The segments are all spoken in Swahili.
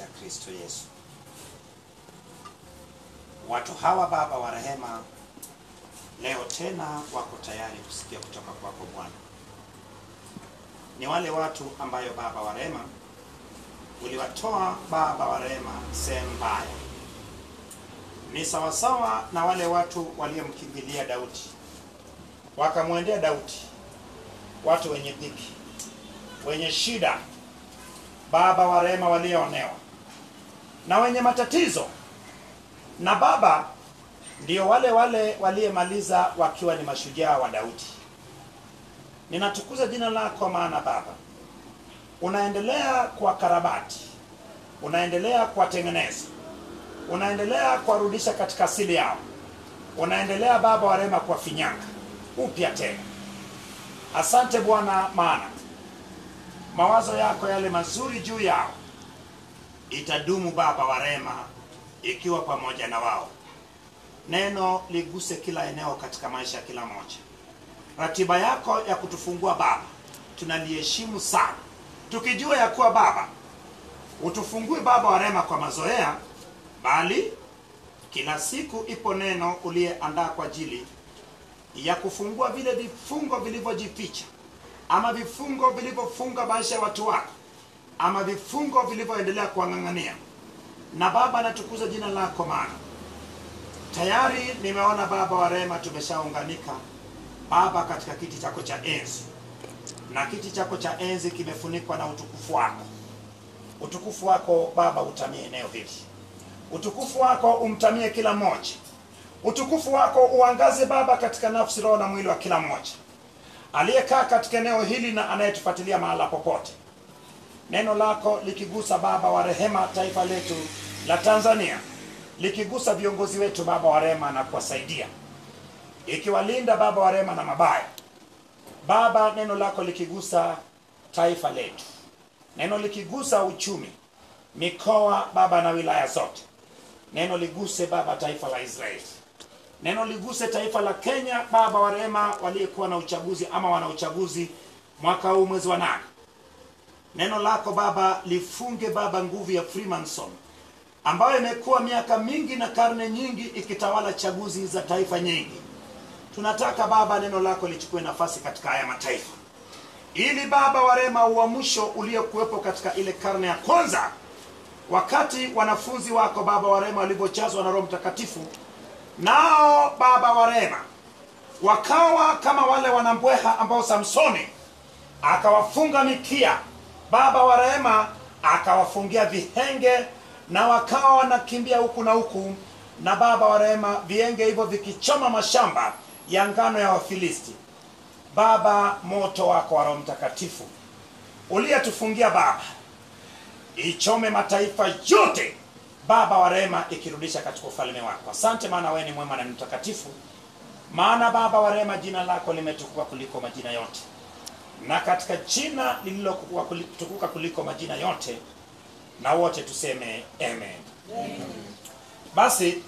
katika Kristo Yesu. Watu hawa Baba wa rehema, leo tena wako tayari kusikia kutoka kwako Bwana. Ni wale watu ambayo Baba wa rehema uliwatoa Baba wa rehema sehemu mbaya. Ni sawasawa na wale watu waliomkimbilia Daudi, wakamwendea Daudi, watu wenye dhiki, wenye shida, Baba wa rehema, walioonewa na wenye matatizo. Na Baba ndio wale waliyemaliza wakiwa ni mashujaa wa Daudi. Ninatukuza jina lako, maana Baba unaendelea kwa karabati, unaendelea kuwatengeneza, unaendelea kuwarudisha katika asili yao, unaendelea Baba wa rehema kuwafinyanga upya tena. Asante Bwana, maana mawazo yako yale mazuri juu yao itadumu Baba wa rehema, ikiwa pamoja na wao. Neno liguse kila eneo katika maisha ya kila moja. Ratiba yako ya kutufungua Baba tunaliheshimu sana, tukijua ya kuwa Baba utufungue Baba wa rehema kwa mazoea, bali kila siku ipo neno uliyeandaa kwa ajili ya kufungua vile vifungo vilivyojificha, ama vifungo vilivyofunga maisha ya watu wako, ama vifungo vilivyoendelea kuang'ang'ania. Na Baba natukuza jina lako, maana tayari nimeona Baba wa rehema tumeshaunganika Baba katika kiti chako cha enzi, na kiti chako cha enzi kimefunikwa na utukufu wako. Utukufu wako Baba utamie eneo hili, utukufu wako umtamie kila mmoja, utukufu wako uangaze Baba katika nafsi, roho na mwili wa kila mmoja aliyekaa katika eneo hili na anayetufuatilia mahala popote. Neno lako likigusa Baba wa rehema taifa letu la Tanzania, likigusa viongozi wetu Baba wa rehema na kuwasaidia, ikiwalinda Baba wa rehema na mabaya. Baba, neno lako likigusa taifa letu, neno likigusa uchumi, mikoa Baba na wilaya zote, neno liguse Baba taifa la Israeli, neno liguse taifa la Kenya Baba wa rehema, waliyekuwa na uchaguzi ama wana uchaguzi mwaka huu mwezi wa 8. Neno lako Baba lifunge Baba nguvu ya Freemason ambayo imekuwa miaka mingi na karne nyingi ikitawala chaguzi za taifa nyingi. Tunataka Baba neno lako lichukue nafasi katika haya mataifa, ili Baba wa rehema uamsho uliokuwepo katika ile karne ya kwanza, wakati wanafunzi wako Baba wa rehema walivyojazwa na Roho Mtakatifu, nao Baba wa rehema wakawa kama wale wanambweha ambao Samsoni akawafunga mikia, Baba wa rehema akawafungia vihenge, na wakawa wanakimbia huku na huku, na Baba wa rehema vihenge hivyo vikichoma mashamba ya ngano ya Wafilisti. Baba, moto wako wa Roho Mtakatifu uliyetufungia Baba ichome mataifa yote Baba wa rehema, ikirudisha katika ufalme wako. Asante, maana wewe ni mwema na mtakatifu, maana Baba wa rehema jina lako limetukuka kuliko majina yote, na katika jina lililotukuka kuliko majina yote, na wote tuseme amen. Amen. Basi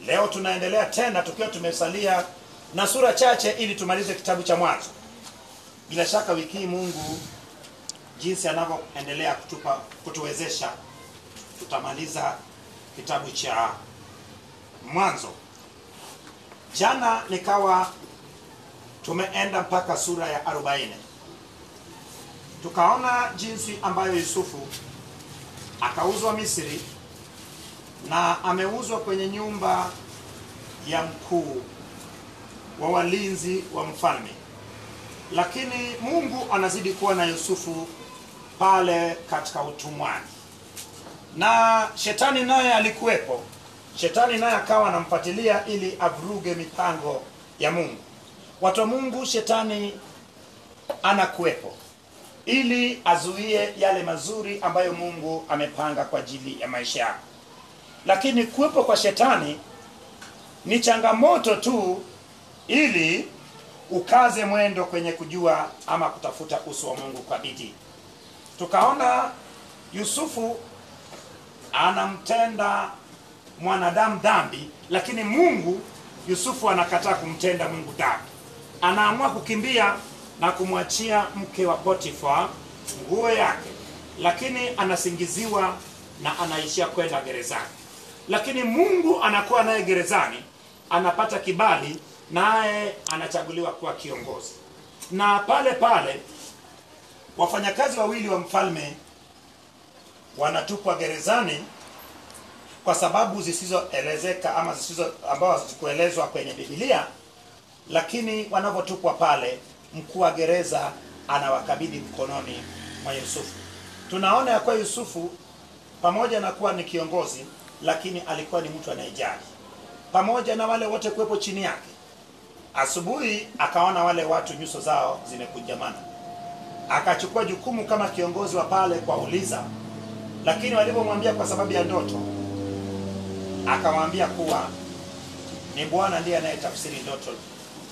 leo tunaendelea tena tukiwa tumesalia na sura chache ili tumalize kitabu cha Mwanzo. Bila shaka wiki hii Mungu jinsi anavyoendelea kutuwezesha, tutamaliza kitabu cha Mwanzo. Jana nikawa tumeenda mpaka sura ya 40. Tukaona jinsi ambayo Yusufu akauzwa Misri na ameuzwa kwenye nyumba ya mkuu wa walinzi wa mfalme. Lakini Mungu anazidi kuwa na Yusufu pale katika utumwani, na shetani naye alikuwepo. Shetani naye akawa anamfuatilia ili avuruge mipango ya Mungu. Watu wa Mungu, shetani anakuwepo ili azuie yale mazuri ambayo Mungu amepanga kwa ajili ya maisha yako. Lakini kuwepo kwa shetani ni changamoto tu, ili ukaze mwendo kwenye kujua ama kutafuta uso wa Mungu kwa bidii. Tukaona Yusufu anamtenda mwanadamu dhambi, lakini Mungu, Yusufu anakataa kumtenda Mungu dhambi. Anaamua kukimbia na kumwachia mke wa Potifa nguo yake, lakini anasingiziwa na anaishia kwenda gerezani. Lakini Mungu anakuwa naye gerezani, anapata kibali, naye anachaguliwa kuwa kiongozi. Na pale pale wafanyakazi wawili wa mfalme wanatupwa gerezani kwa sababu zisizoelezeka ama ambao hazikuelezwa kwenye Biblia. Lakini wanapotupwa pale, mkuu wa gereza anawakabidhi mkononi mwa Yusufu. Tunaona ya kwa Yusufu pamoja na kuwa ni kiongozi, lakini alikuwa ni mtu anayejali. Pamoja na wale wote kuwepo chini yake, asubuhi akaona wale watu nyuso zao zimekunjamana, akachukua jukumu kama kiongozi wa pale kuwauliza. Lakini walipomwambia kwa sababu ya ndoto, akamwambia kuwa ni Bwana ndiye anayetafsiri ndoto.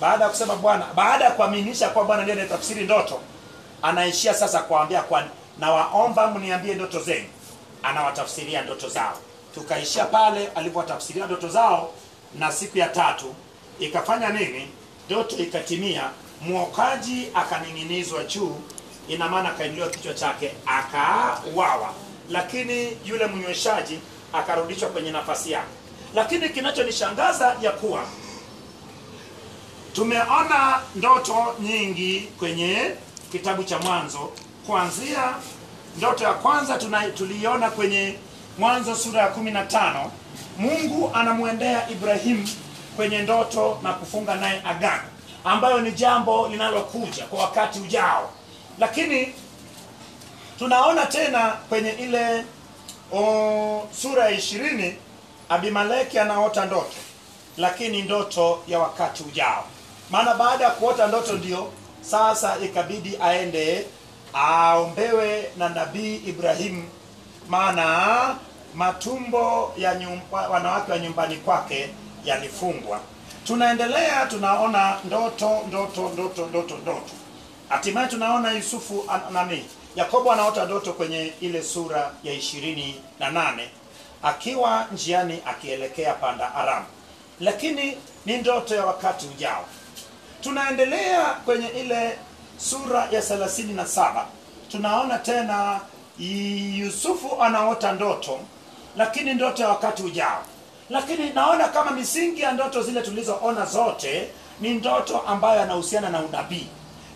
Baada ya kusema Bwana, baada ya kuaminisha kwa Bwana ndiye anayetafsiri ndoto, anaishia sasa kuambia kwa na waomba mniambie ndoto zenu. Anawatafsiria ndoto zao. Tukaishia pale alipowatafsiria ndoto zao, na siku ya tatu ikafanya nini? Ndoto ikatimia. Mwokaji akaning'inizwa juu, ina maana akainiliwa kichwa chake akauawa, lakini yule mnyweshaji akarudishwa kwenye nafasi yake. Lakini kinachonishangaza ya kuwa tumeona ndoto nyingi kwenye kitabu cha Mwanzo. Kuanzia ndoto ya kwanza tuliona kwenye Mwanzo sura ya 15. Mungu anamwendea Ibrahim kwenye ndoto na kufunga naye agano, ambayo ni jambo linalokuja kwa wakati ujao. Lakini tunaona tena kwenye ile sura ya 20, Abimeleki anaota ndoto, lakini ndoto ya wakati ujao. Maana baada ya kuota ndoto ndio sasa ikabidi aende aombewe na nabii Ibrahim, maana matumbo ya wanawake wa nyumbani kwake yalifungwa. Tunaendelea, tunaona ndoto. Hatimaye tunaona Yusufu Yakobo anaota ndoto kwenye ile sura ya 28 akiwa njiani akielekea Panda Aram, lakini ni ndoto ya wakati ujao. Tunaendelea kwenye ile sura ya 37, tunaona tena Yusufu anaota ndoto, lakini ndoto ya wakati ujao. Lakini naona kama misingi ya ndoto zile tulizoona zote ni ndoto ambayo yanahusiana na unabii.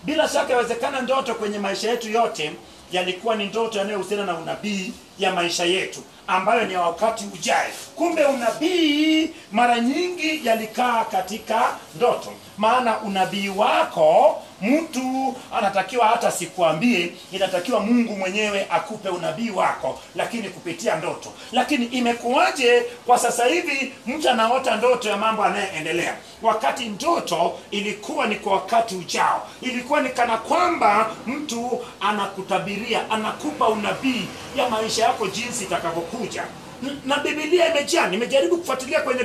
Bila shaka yawezekana ndoto kwenye maisha yetu yote yalikuwa ni ndoto yanayohusiana na unabii ya maisha yetu ambayo ni wakati ujao. Kumbe unabii mara nyingi yalikaa katika ndoto. Maana unabii wako mtu anatakiwa hata sikuambie, inatakiwa Mungu mwenyewe akupe unabii wako, lakini kupitia ndoto. Lakini imekuwaje kwa sasa hivi mtu anaota ndoto ya mambo yanayoendelea, wakati ndoto ilikuwa ni kwa wakati ujao? Ilikuwa ni kana kwamba mtu anakutabiria, anakupa unabii ya maisha yako jinsi itakavyokuja. Na Biblia imejaa. Nimejaribu kufuatilia kwenye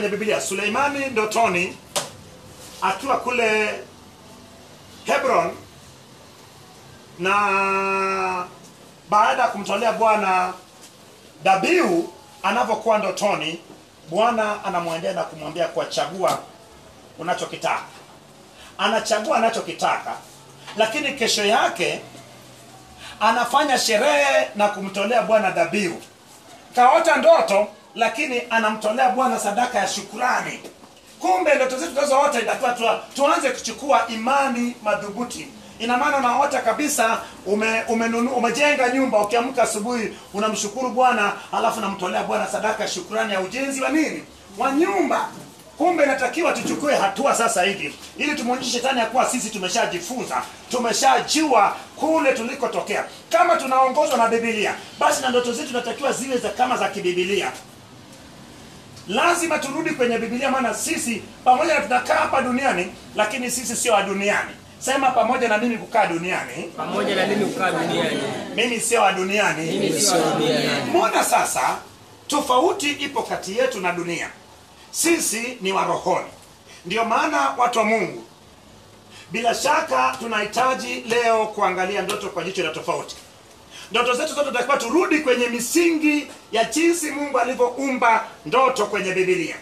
Biblia. Suleimani ndotoni akiwa kule Hebron, na baada ya kumtolea Bwana dhabihu, anapokuwa ndotoni, Bwana anamwendea na kumwambia kuchagua unachokitaka. Anachagua anachokitaka, lakini kesho yake anafanya sherehe na kumtolea Bwana dhabihu. Kaota ndoto, lakini anamtolea Bwana sadaka ya shukrani. Kumbe ndoto zetu tunazoota inatakiwa tuanze kuchukua imani madhubuti. Ina maana unaota kabisa umejenga nyumba, ukiamka asubuhi unamshukuru Bwana, alafu unamtolea Bwana sadaka ya shukrani ya ujenzi wa nini? Wa nyumba. Kumbe natakiwa tuchukue hatua sasa hivi ili tumuonyeshe shetani ya kuwa sisi tumeshajifunza, tumeshajua kule tulikotokea. Kama tunaongozwa na Biblia, basi na ndoto zetu natakiwa ziwe kama za kibiblia. Lazima turudi kwenye Biblia, maana sisi pamoja na tunakaa hapa duniani, lakini sisi sio wa duniani. Sema pamoja na mimi kukaa duniani. Pamoja na mimi kukaa duniani. Mimi sio wa duniani. Mimi sio wa duniani. Mbona sasa tofauti ipo kati yetu na dunia? Sisi ni wa rohoni. Ndio maana watu wa Mungu, bila shaka tunahitaji leo kuangalia ndoto kwa jicho la tofauti. Ndoto zetu zote tunatakiwa turudi kwenye misingi ya jinsi Mungu alivyoumba ndoto kwenye Biblia.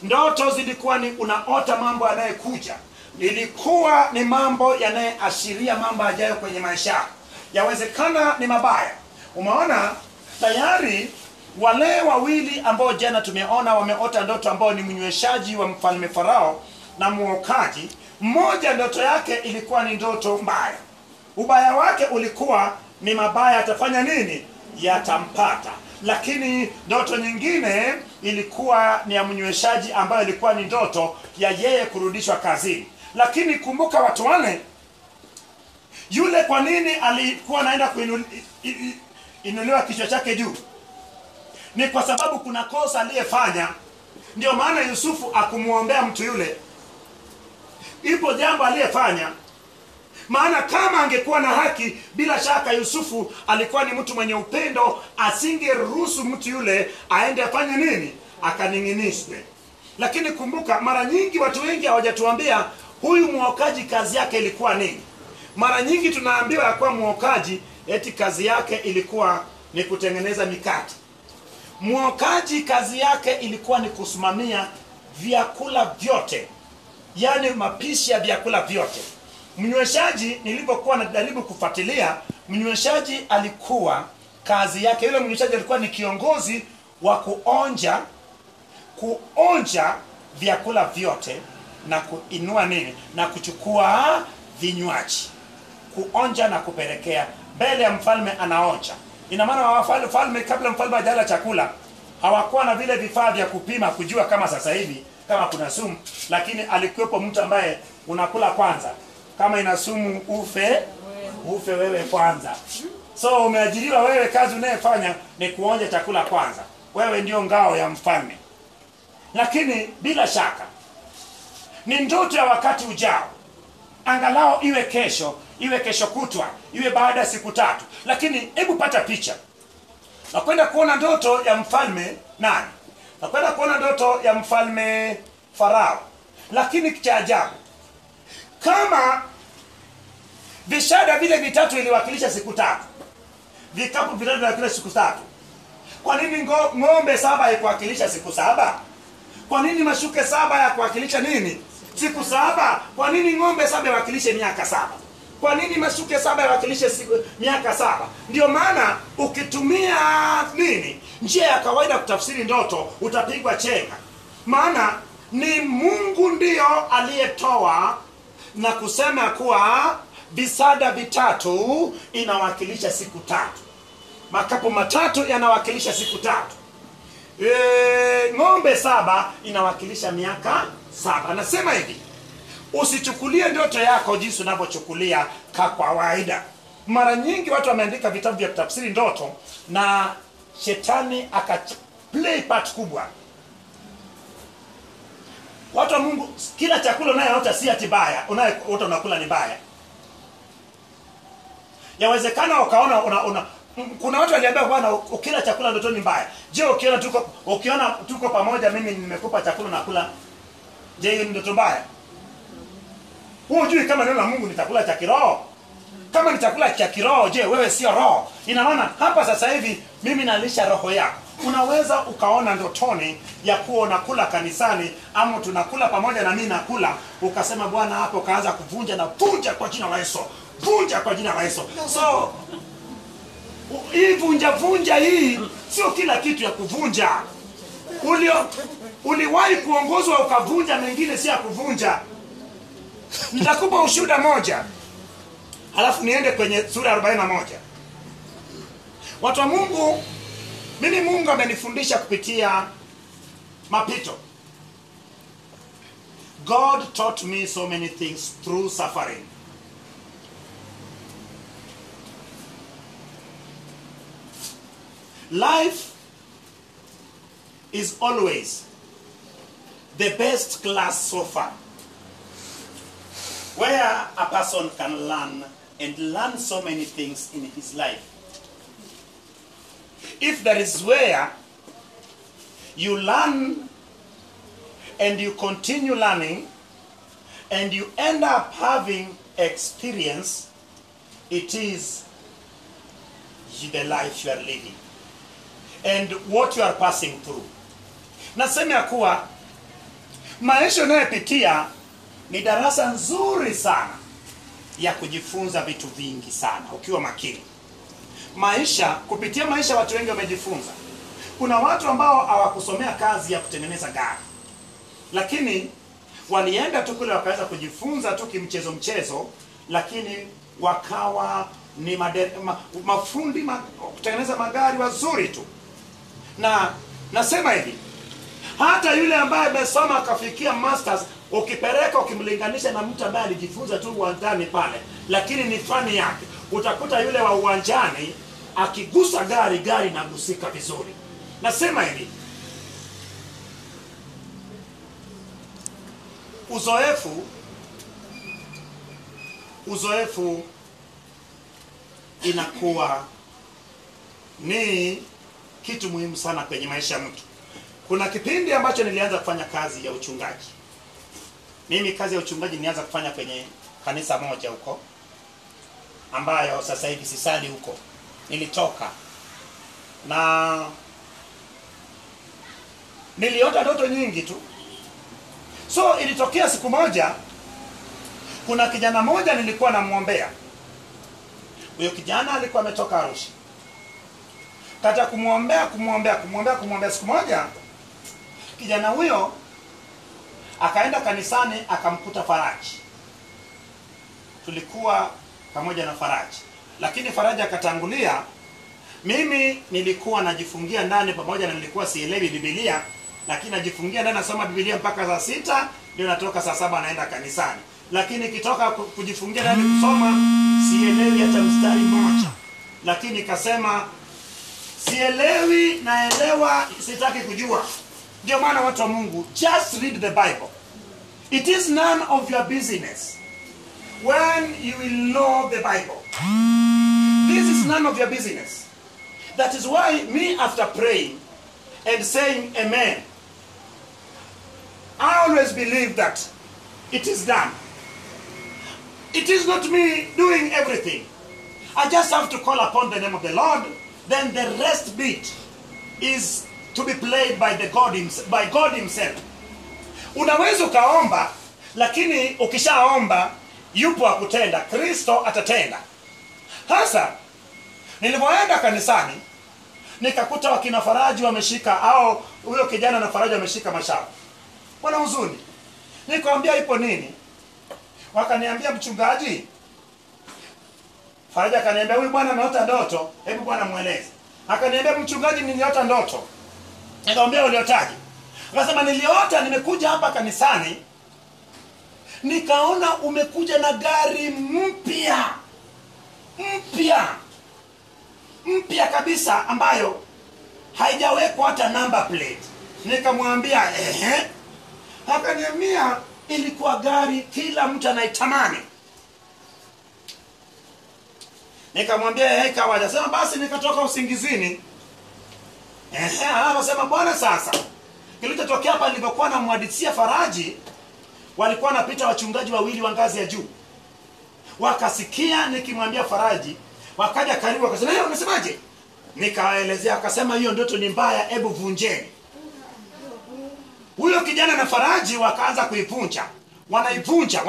Ndoto zilikuwa ni unaota mambo yanayekuja. Ilikuwa ni mambo yanayoashiria mambo yajayo kwenye maisha. Yawezekana ni mabaya. Umeona tayari wale wawili ambao jana tumeona wameota ndoto, ambao ni mnyweshaji wa mfalme Farao na muokaji. Mmoja ndoto yake ilikuwa ni ndoto mbaya. Ubaya wake ulikuwa ni mabaya atafanya nini? Yatampata. Lakini ndoto nyingine ilikuwa ni ya mnyweshaji, ambayo ilikuwa ni ndoto ya yeye kurudishwa kazini. Lakini kumbuka watu wale, yule kwa nini alikuwa anaenda kuinuliwa kichwa chake juu? Ni kwa sababu kuna kosa aliyefanya. Ndio maana Yusufu akumuombea mtu yule. Ipo jambo aliyefanya. Maana kama angekuwa na haki, bila shaka Yusufu alikuwa ni mtu mwenye upendo, asingeruhusu mtu yule aende afanye nini? Akaning'inishwe. Lakini kumbuka, mara nyingi watu wengi hawajatuambia huyu muokaji kazi yake ilikuwa nini. Mara nyingi tunaambiwa ya kuwa muokaji eti kazi yake ilikuwa ni kutengeneza mikate. Muokaji kazi yake ilikuwa ni kusimamia vyakula vyote, yani mapishi ya vyakula vyote. Mnyweshaji, nilipokuwa najaribu kufuatilia, mnyweshaji alikuwa kazi yake, yule mnyweshaji alikuwa ni kiongozi wa kuonja vyakula vyote na kuinua nini, na kuchukua vinywaji, kuonja na kupelekea mbele ya mfalme. Anaonja. Ina maana wafalme kabla mfalme hajala chakula hawakuwa na vile vifaa vya kupima kujua kama sasa hivi kama kuna sumu, lakini alikuwepo mtu ambaye unakula kwanza, kama ina sumu ufe wewe kwanza. So umeajiriwa wewe, kazi unayofanya ni kuonja chakula kwanza. Wewe ndio ngao ya mfalme. Lakini bila shaka ni ndoto ya wakati ujao, angalau iwe kesho kutwa, iwe baada ya siku 3. Lakini hebu pata picha. Nakwenda kuona ndoto ya mfalme nani? Nakwenda kuona ndoto ya mfalme Farao. Lakini cha ajabu, kama vishada vile vitatu iliwakilisha siku 3, vikapu vitatu viliwakilisha siku 3, kwa nini ng'ombe 7 haikuwakilisha siku 7? Kwa nini mashuke 7 hayakuwakilisha nini? Siku 7? Kwa nini ng'ombe 7 iwakilishe miaka 7? Kwa nini mashuke 7 iwakilishe miaka 7? Ndio maana ukitumia nini, njia ya kawaida kutafsiri ndoto, utapigwa chenga. Maana ni Mungu ndio aliyetoa na kusema kuwa visada vitatu inawakilisha siku 3. Makapu 3 yanawakilisha siku 3. Ng'ombe 7 inawakilisha miaka 7. Anasema hivi, usichukulie ndoto yako jinsi unavyochukulia kwa kawaida. Mara nyingi watu wameandika vitabu vya kutafsiri ndoto na shetani play part kubwa. Watu wa Mungu, kila chakula unayoota si ati baya, unayoota unakula ni baya. Yawezekana ukaona kuna watu waliambia bwana ukila chakula ndoto ni mbaya. Je, ukiona tuko pamoja, mimi nimekupa chakula na kula, je hiyo ndoto mbaya? Hujui kama neno la Mungu ni chakula cha kiroho? Kama ni chakula cha kiroho, je wewe sio roho? Ina maana hapa sasa hivi mimi nalisha roho yako. Unaweza ukaona ndotoni ya kuwa unakula kanisani, ama tunakula pamoja na mimi nakula, ukasema Bwana hapo, kaanza kuvunja na vunja kwa jina la Yesu. Vunja kwa jina la Yesu. So hii vunja hii sio kila kitu ya kuvunja. Uliwahi kuongozwa ukavunja mengine si ya kuvunja. Nitakupa ushuhuda moja, halafu niende kwenye sura 41. Watu wa Mungu, mimi Mungu amenifundisha kupitia mapito. God taught me so many things through suffering. Life is always the best class so far, where a person can learn so many things in his life. If there is where you learn and you continue learning and you end up having experience, it is the life you are living and what you are passing through. Nasema kuwa maisha unayopitia ni darasa nzuri sana ya kujifunza vitu vingi sana ukiwa makini. maisha, kupitia maisha watu wengi wamejifunza. Kuna watu ambao hawakusomea kazi ya kutengeneza gari, lakini walienda tu kule wakaweza kujifunza tu kimchezo, lakini wakawa ni mafundi kutengeneza magari wazuri tu. Na nasema hivi, hata yule ambaye amesoma akafikia masters, ukipeleka ukimlinganisha na mtu ambaye alijifunza tu uwanjani pale, lakini ni fani yake, utakuta yule wa uwanjani akigusa gari inagusika vizuri. Nasema hivi, uzoefu inakuwa ni kitu muhimu sana kwenye maisha ya mtu. Kuna kipindi ambacho nilianza kufanya kazi ya uchungaji. Mimi kazi ya uchungaji nilianza kufanya kwenye kanisa moja huko, ambayo sasa hivi sisali huko. Nilitoka na niliota ndoto nyingi tu. So ilitokea siku moja, kuna kijana moja nilikuwa namuombea. Huyo kijana alikuwa ametoka Arusha. Kata kumuombea. Siku moja kijana huyo akaenda kanisani, akamkuta Faraji. Tulikuwa pamoja na Faraji, lakini Faraji akatangulia. Mimi nilikuwa najifungia ndani pamoja na nilikuwa sielewi Biblia, lakini najifungia ndani nasoma Biblia mpaka saa 6, ndio natoka saa 7 naenda kanisani. Lakini kitoka kujifungia ndani kusoma sielewi hata mstari mmoja. Lakini nikasema sielewi, naelewa, sitaki kujua. Ndio maana watu wa Mungu, just read the Bible. It is none of your business when you will know the Bible. This is none of your business. That is why me, after praying and saying amen, I always believe that it is done. It is not me doing everything. I just have to call upon the name of the Lord. Then the rest bit is to be played by God himself. Unaweza ukaomba, lakini ukishaomba yupo akutenda. Kristo atatenda. Sasa nilipoenda kanisani, nikakuta wakina Faraji wameshika, au huyo kijana na Faraji wameshika mashavu. Wana huzuni. Nikamwambia ipo nini? Wakaniambia, mchungaji. Faraji akaniambia, huyu bwana ameota ndoto, hebu bwana mueleze. Akaniambia, mchungaji, niliota ndoto. Nikamwambia, uliotaje? Akasema, niliota nimekuja hapa kanisani, nikaona umekuja na gari mpya kabisa, ambayo haijawekwa hata number plate. Nikamwambia ehe. Akaniambia, ilikuwa gari kila mtu anaitamani. Nikamwambia kawaida. Sema basi, nikatoka usingizini. Anasema, bwana, sasa kilichotokea hapa, nilipokuwa namhadithia Faraji, walikuwa napita wachungaji wawili wa ngazi ya juu. Wakasikia nikimwambia Faraji, wakaja karibu, wakasema, "Leo unasemaje?" Nikawaelezea, akasema, "Hiyo ndoto ni mbaya, hebu vunjeni." Huyo kijana na Faraji wakaanza kuivunja. Wanaivunja.